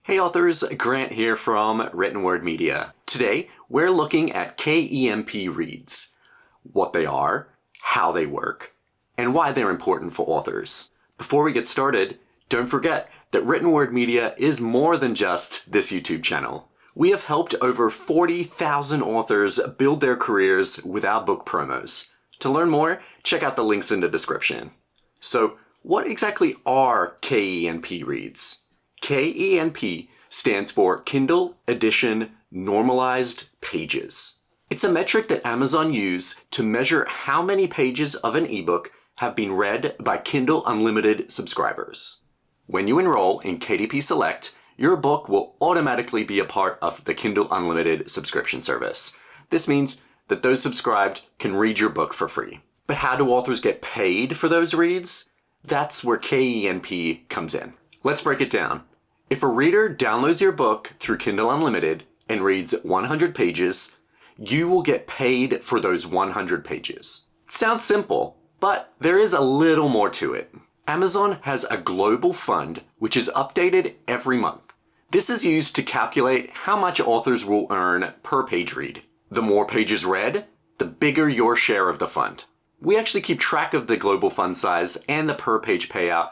Hey authors, Grant here from Written Word Media. Today, we're looking at KENP Reads, what they are, how they work, and why they're important for authors. Before we get started, don't forget that Written Word Media is more than just this YouTube channel. We have helped over 40,000 authors build their careers with our book promos. To learn more, check out the links in the description. So, what exactly are KENP Reads? KENP stands for Kindle Edition Normalized Pages. It's a metric that Amazon use to measure how many pages of an ebook have been read by Kindle Unlimited subscribers. When you enroll in KDP Select, your book will automatically be a part of the Kindle Unlimited subscription service. This means that those subscribed can read your book for free. But how do authors get paid for those reads? That's where KENP comes in. Let's break it down. If a reader downloads your book through Kindle Unlimited and reads 100 pages, you will get paid for those 100 pages. Sounds simple, but there is a little more to it. Amazon has a global fund which is updated every month. This is used to calculate how much authors will earn per page read. The more pages read, the bigger your share of the fund. We actually keep track of the global fund size and the per page payout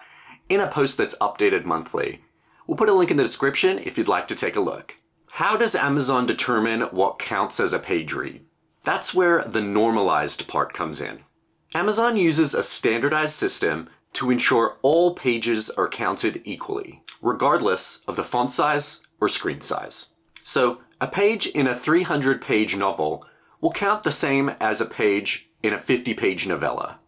in a post that's updated monthly. We'll put a link in the description if you'd like to take a look. How does Amazon determine what counts as a page read? That's where the normalized part comes in. Amazon uses a standardized system to ensure all pages are counted equally, regardless of the font size or screen size. So, a page in a 300-page novel will count the same as a page in a 50-page novella.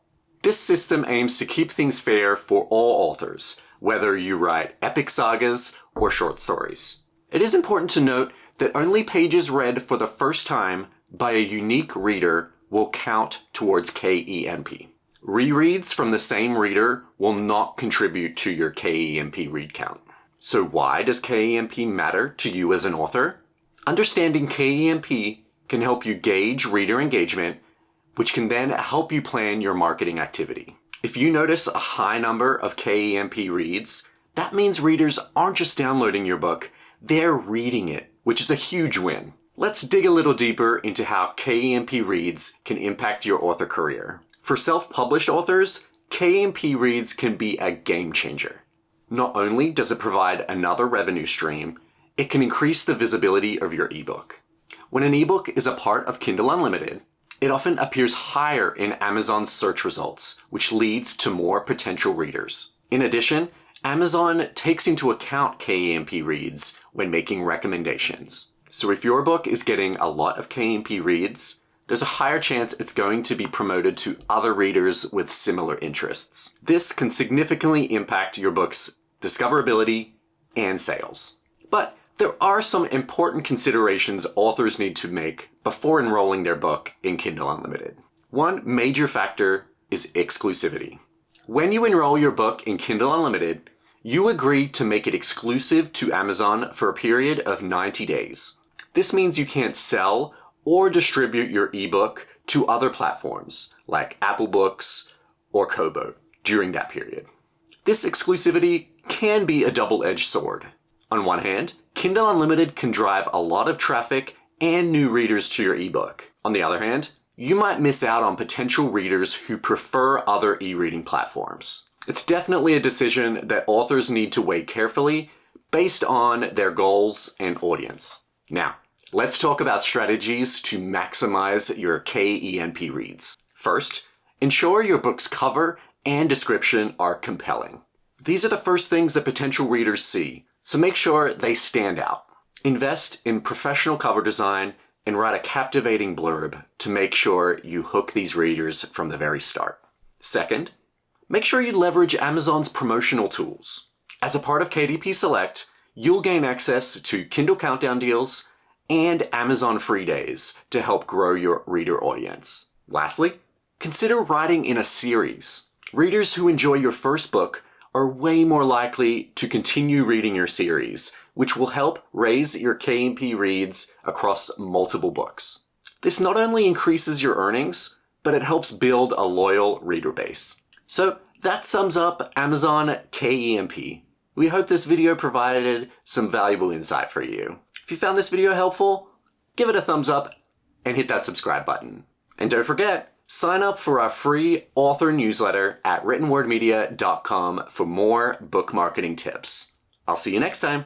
This system aims to keep things fair for all authors, whether you write epic sagas or short stories. It is important to note that only pages read for the first time by a unique reader will count towards KENP. Rereads from the same reader will not contribute to your KENP read count. So why does KENP matter to you as an author? Understanding KENP can help you gauge reader engagement, which can then help you plan your marketing activity. If you notice a high number of KENP reads, that means readers aren't just downloading your book, they're reading it, which is a huge win. Let's dig a little deeper into how KENP Reads can impact your author career. For self-published authors, KENP Reads can be a game changer. Not only does it provide another revenue stream, it can increase the visibility of your ebook. When an ebook is a part of Kindle Unlimited, it often appears higher in Amazon's search results, which leads to more potential readers. In addition, Amazon takes into account KENP Reads when making recommendations. So if your book is getting a lot of KENP Reads, there's a higher chance it's going to be promoted to other readers with similar interests. This can significantly impact your book's discoverability and sales. But there are some important considerations authors need to make before enrolling their book in Kindle Unlimited. One major factor is exclusivity. When you enroll your book in Kindle Unlimited, you agree to make it exclusive to Amazon for a period of 90 days. This means you can't sell or distribute your ebook to other platforms like Apple Books or Kobo during that period. This exclusivity can be a double-edged sword. On one hand, Kindle Unlimited can drive a lot of traffic and new readers to your ebook. On the other hand, you might miss out on potential readers who prefer other e-reading platforms. It's definitely a decision that authors need to weigh carefully based on their goals and audience. Now, let's talk about strategies to maximize your KENP reads. First, ensure your book's cover and description are compelling. These are the first things that potential readers see, so make sure they stand out. Invest in professional cover design and write a captivating blurb to make sure you hook these readers from the very start. Second, make sure you leverage Amazon's promotional tools. As a part of KDP Select, you'll gain access to Kindle Countdown deals and Amazon free days to help grow your reader audience. Lastly, consider writing in a series. Readers who enjoy your first book are way more likely to continue reading your series, which will help raise your KENP reads across multiple books. This not only increases your earnings, but it helps build a loyal reader base. So that sums up Amazon KENP. We hope this video provided some valuable insight for you. If you found this video helpful, give it a thumbs up and hit that subscribe button. And don't forget, sign up for our free author newsletter at writtenwordmedia.com for more book marketing tips. I'll see you next time.